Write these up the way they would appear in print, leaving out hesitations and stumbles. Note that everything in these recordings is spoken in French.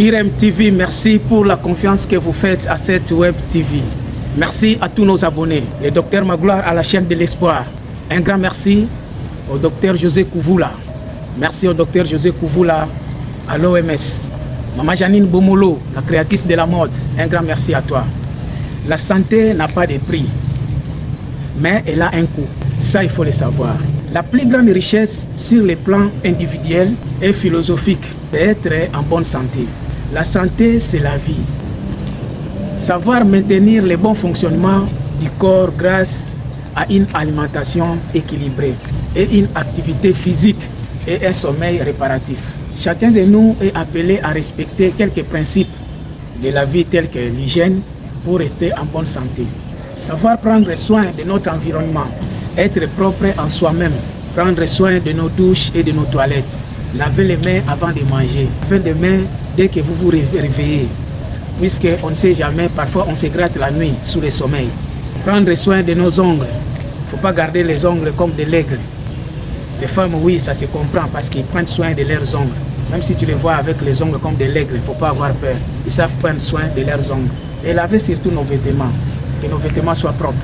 IREM TV, merci pour la confiance que vous faites à cette web TV. Merci à tous nos abonnés. Le docteur Magloire à la chaîne de l'espoir. Un grand merci au docteur José Kouvoula. Merci au docteur José Kouvoula à l'OMS. Maman Janine Bomolo, la créatrice de la mode. Un grand merci à toi. La santé n'a pas de prix, mais elle a un coût. Ça, il faut le savoir. La plus grande richesse sur les plans individuels et philosophiques, c'est être en bonne santé. La santé, c'est la vie. Savoir maintenir le bon fonctionnement du corps grâce à une alimentation équilibrée et une activité physique et un sommeil réparatif. Chacun de nous est appelé à respecter quelques principes de la vie tels que l'hygiène pour rester en bonne santé. Savoir prendre soin de notre environnement, être propre en soi-même, prendre soin de nos douches et de nos toilettes, laver les mains avant de manger, laver les mains dès que vous vous réveillez, puisqu'on ne sait jamais, parfois on se gratte la nuit sous le sommeil. Prendre soin de nos ongles, il ne faut pas garder les ongles comme de l'aigle. Les femmes, oui, ça se comprend parce qu'ils prennent soin de leurs ongles. Même si tu les vois avec les ongles comme de l'aigle, il ne faut pas avoir peur. Ils savent prendre soin de leurs ongles. Et laver surtout nos vêtements, que nos vêtements soient propres.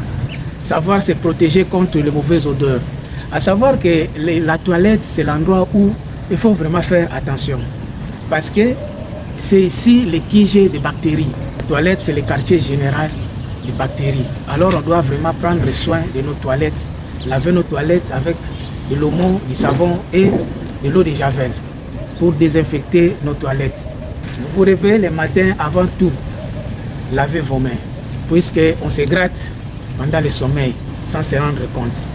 Savoir se protéger contre les mauvaises odeurs. À savoir que la toilette, c'est l'endroit où il faut vraiment faire attention. Parce que c'est ici le QG des bactéries. La toilette, c'est le quartier général des bactéries. Alors on doit vraiment prendre soin de nos toilettes, laver nos toilettes avec de l'omo, du savon et de l'eau de javel pour désinfecter nos toilettes. Vous vous réveillez le matin avant tout, lavez vos mains, puisqu'on se gratte pendant le sommeil sans se rendre compte.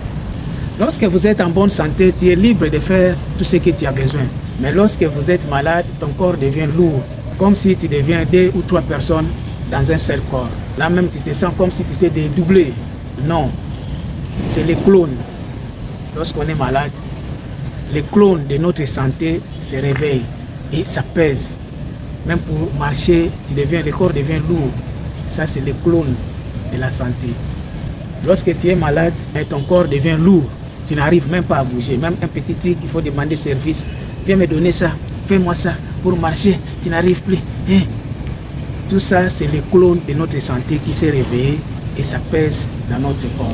Lorsque vous êtes en bonne santé, tu es libre de faire tout ce que tu as besoin. Mais lorsque vous êtes malade, ton corps devient lourd, comme si tu deviens 2 ou 3 personnes dans un seul corps. Là même, tu te sens comme si tu étais dédoublé. Non, c'est les clones. Lorsqu'on est malade, les clones de notre santé se réveillent et ça pèse. Même pour marcher, le corps devient lourd. Ça, c'est les clones de la santé. Lorsque tu es malade, ton corps devient lourd. Tu n'arrives même pas à bouger. Même un petit truc, il faut demander service. Viens me donner ça, fais-moi ça. Pour marcher, tu n'arrives plus. Tout ça, c'est les clones de notre santé qui s'est réveillé et ça pèse dans notre corps.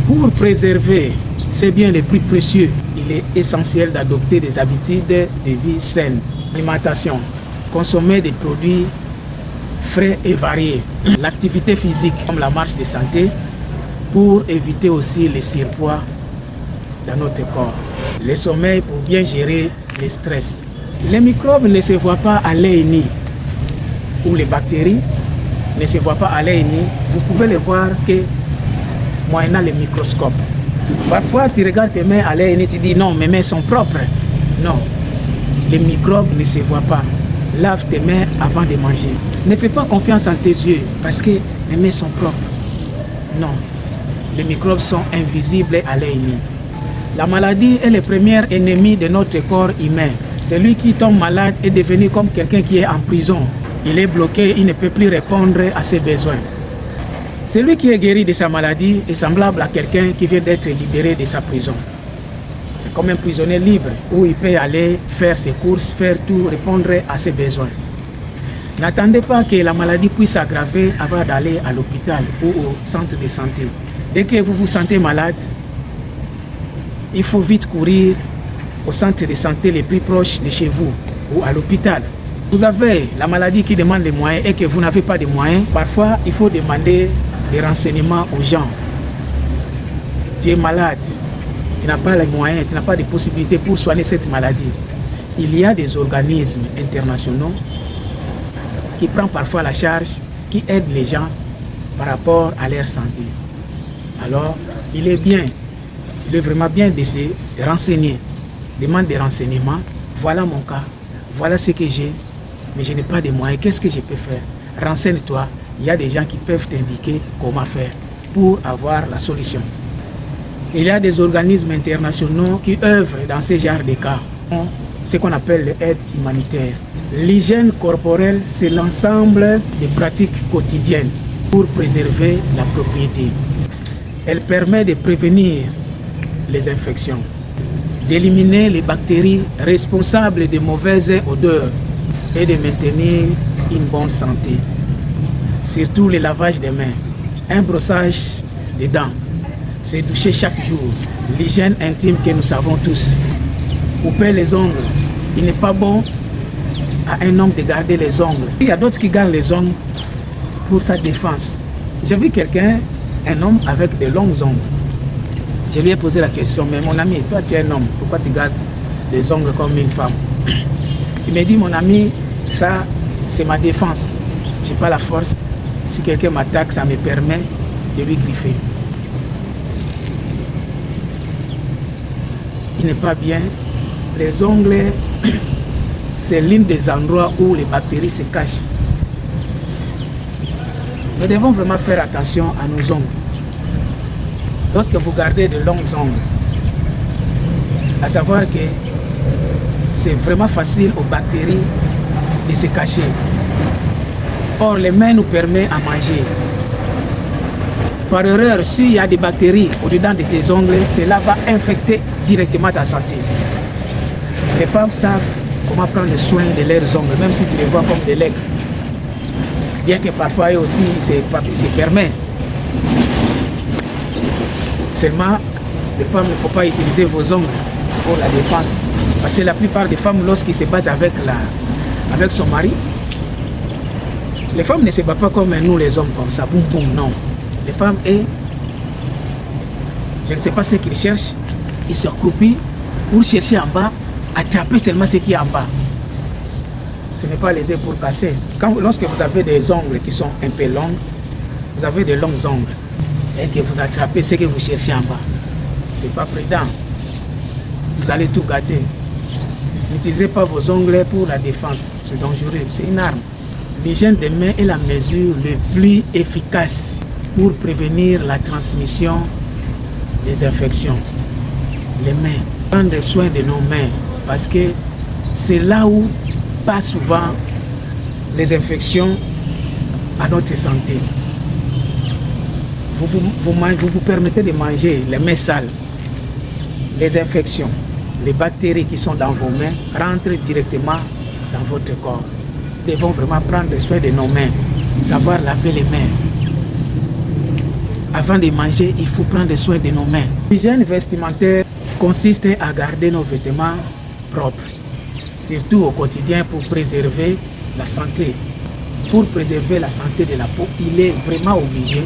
Pour préserver ces biens les plus précieux, il est essentiel d'adopter des habitudes de vie saines. Alimentation, consommer des produits frais et variés. L'activité physique, comme la marche de santé, pour éviter aussi le surpoids dans notre corps. Le sommeil pour bien gérer le stress. Les microbes ne se voient pas à l'œil nu, ou les bactéries ne se voient pas à l'œil nu. Vous pouvez les voir que moyennant le microscope. Parfois, tu regardes tes mains à l'œil nu et tu dis non, mes mains sont propres. Non, les microbes ne se voient pas. Lave tes mains avant de manger. Ne fais pas confiance en tes yeux parce que les mains sont propres. Non, les microbes sont invisibles à l'œil nu. La maladie est le premier ennemi de notre corps humain. Celui qui tombe malade est devenu comme quelqu'un qui est en prison. Il est bloqué, il ne peut plus répondre à ses besoins. Celui qui est guéri de sa maladie est semblable à quelqu'un qui vient d'être libéré de sa prison. C'est comme un prisonnier libre où il peut aller faire ses courses, faire tout, répondre à ses besoins. N'attendez pas que la maladie puisse s'aggraver avant d'aller à l'hôpital ou au centre de santé. Dès que vous vous sentez malade, il faut vite courir au centre de santé le plus proche de chez vous ou à l'hôpital. Vous avez la maladie qui demande des moyens et que vous n'avez pas de moyens. Parfois, il faut demander des renseignements aux gens. Tu es malade, tu n'as pas les moyens, tu n'as pas de possibilités pour soigner cette maladie. Il y a des organismes internationaux qui prennent parfois la charge, qui aident les gens par rapport à leur santé. Alors, il est vraiment bien de se renseigner. Demande des renseignements. Voilà mon cas, voilà ce que j'ai, mais je n'ai pas de moyens. Qu'est-ce que je peux faire? Renseigne-toi. Il y a des gens qui peuvent t'indiquer comment faire pour avoir la solution. Il y a des organismes internationaux qui œuvrent dans ce genre de cas, ce qu'on appelle l'aide humanitaire. L'hygiène corporelle, c'est l'ensemble des pratiques quotidiennes pour préserver la propriété. Elle permet de prévenir les infections, d'éliminer les bactéries responsables de mauvaises odeurs, est de maintenir une bonne santé. Surtout le lavage des mains, un brossage des dents, se doucher chaque jour, l'hygiène intime que nous savons tous. Couper les ongles, il n'est pas bon à un homme de garder les ongles. Il y a d'autres qui gardent les ongles pour sa défense. J'ai vu quelqu'un, un homme avec de longs ongles. Je lui ai posé la question, mais mon ami, toi tu es un homme, pourquoi tu gardes les ongles comme une femme? Il m'a dit, mon ami, ça c'est ma défense. Je n'ai pas la force. Si quelqu'un m'attaque, ça me permet de lui griffer. Il n'est pas bien. Les ongles, c'est l'un des endroits où les bactéries se cachent. Nous devons vraiment faire attention à nos ongles. Lorsque vous gardez de longs ongles, à savoir que c'est vraiment facile aux bactéries de se cacher. Or, les mains nous permettent à manger. Par erreur, s'il y a des bactéries au-dedans de tes ongles, cela va infecter directement ta santé. Les femmes savent comment prendre soin de leurs ongles, même si tu les vois comme des legs. Bien que parfois eux aussi, ils se permettent. Seulement, les femmes, il ne faut pas utiliser vos ongles pour la défense. Parce que la plupart des femmes, lorsqu'ils se battent avec son mari, les femmes ne se battent pas comme nous les hommes, comme ça, boum boum, non. Les femmes, je ne sais pas ce qu'ils cherchent, ils se croupissent pour chercher en bas, attraper seulement ce qui est en bas. Ce n'est pas les épaules cassées. Lorsque vous avez des ongles qui sont un peu longs, vous avez de longs ongles, et que vous attrapez ce que vous cherchez en bas, ce n'est pas prudent. Vous allez tout gâter. N'utilisez pas vos ongles pour la défense, c'est dangereux, c'est une arme. L'hygiène des mains est la mesure la plus efficace pour prévenir la transmission des infections. Les mains, prendre soin de nos mains, parce que c'est là où passent souvent les infections à notre santé. Vous vous permettez de manger les mains sales. Les infections, les bactéries qui sont dans vos mains rentrent directement dans votre corps. Nous devons vraiment prendre soin de nos mains, savoir laver les mains. Avant de manger, il faut prendre soin de nos mains. L'hygiène vestimentaire consiste à garder nos vêtements propres, surtout au quotidien pour préserver la santé. Pour préserver la santé de la peau, il est vraiment obligé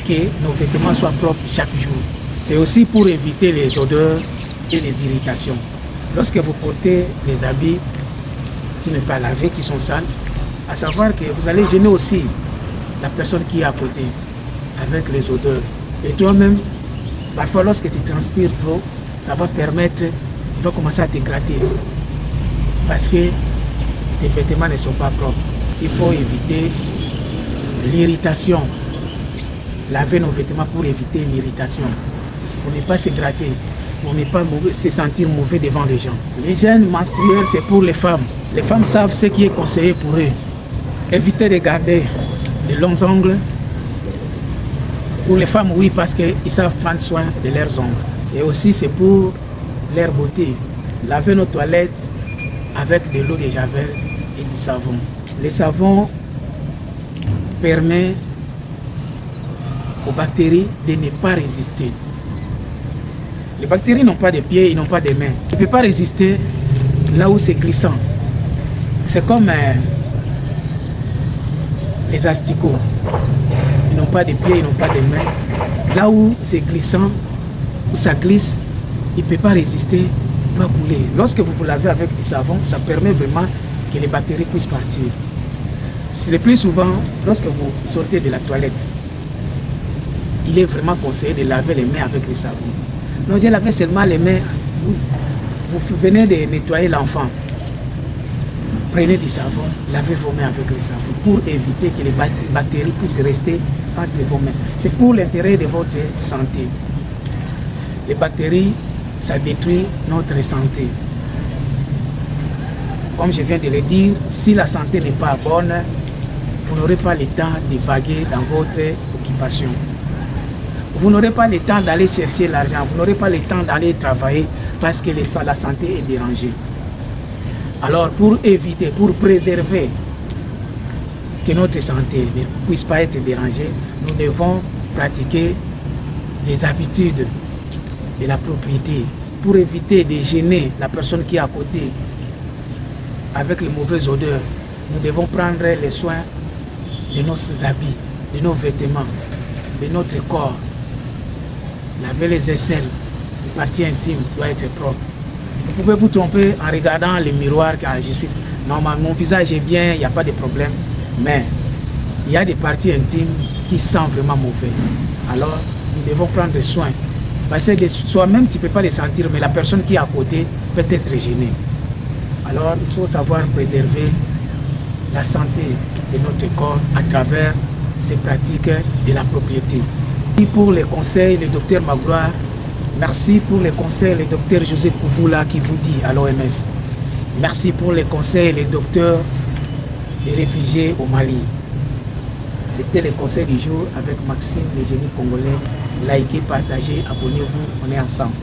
que nos vêtements soient propres chaque jour. C'est aussi pour éviter les odeurs et les irritations. Lorsque vous portez les habits qui ne sont pas lavés, qui sont sales, à savoir que vous allez gêner aussi la personne qui est à côté avec les odeurs. Et toi-même, parfois lorsque tu transpires trop, ça va permettre, tu vas commencer à te gratter parce que tes vêtements ne sont pas propres. Il faut éviter l'irritation. Laver nos vêtements pour éviter l'irritation, pour ne pas se gratter, pour ne pas se sentir mauvais devant les gens. L'hygiène menstruelle, c'est pour les femmes. Les femmes savent ce qui est conseillé pour eux. Éviter de garder de longs ongles. Pour les femmes, oui, parce qu'ils savent prendre soin de leurs ongles. Et aussi, c'est pour leur beauté. Laver nos toilettes avec de l'eau de javel et du savon. Le savon permet aux bactéries de ne pas résister. Les bactéries n'ont pas de pieds, ils n'ont pas de mains. Ils ne peuvent pas résister là où c'est glissant. C'est comme les asticots. Ils n'ont pas de pieds, ils n'ont pas de mains. Là où c'est glissant, où ça glisse, il ne peut pas résister, il doit couler. Lorsque vous vous lavez avec du savon, ça permet vraiment que les bactéries puissent partir. Le plus souvent, lorsque vous sortez de la toilette, il est vraiment conseillé de laver les mains avec le savon. Donc j'ai lavé seulement les mains. Vous venez de nettoyer l'enfant. Prenez du savon, lavez vos mains avec le savon pour éviter que les bactéries puissent rester entre vos mains. C'est pour l'intérêt de votre santé. Les bactéries, ça détruit notre santé. Comme je viens de le dire, si la santé n'est pas bonne, vous n'aurez pas le temps de vaguer dans votre occupation. Vous n'aurez pas le temps d'aller chercher l'argent, vous n'aurez pas le temps d'aller travailler parce que la santé est dérangée. Alors pour éviter, pour préserver que notre santé ne puisse pas être dérangée, nous devons pratiquer les habitudes de la propriété pour éviter de gêner la personne qui est à côté avec les mauvaises odeurs. Nous devons prendre les soins de nos habits, de nos vêtements, de notre corps. Laver les aisselles, les parties intimes doivent être propres. Vous pouvez vous tromper en regardant le miroir car je suis normalement, mon visage est bien, il n'y a pas de problème, mais il y a des parties intimes qui sentent vraiment mauvais. Alors, nous devons prendre soin. Parce que soi-même, tu ne peux pas les sentir, mais la personne qui est à côté peut être gênée. Alors, il faut savoir préserver la santé de notre corps à travers ces pratiques de la propriété. Merci pour les conseils, le docteur Magloire. Merci pour les conseils, le docteur José Kouvoula qui vous dit à l'OMS. Merci pour les conseils, le docteur des réfugiés au Mali. C'était les conseils du jour avec Maxime, les génies congolais. Likez, partagez, abonnez-vous, on est ensemble.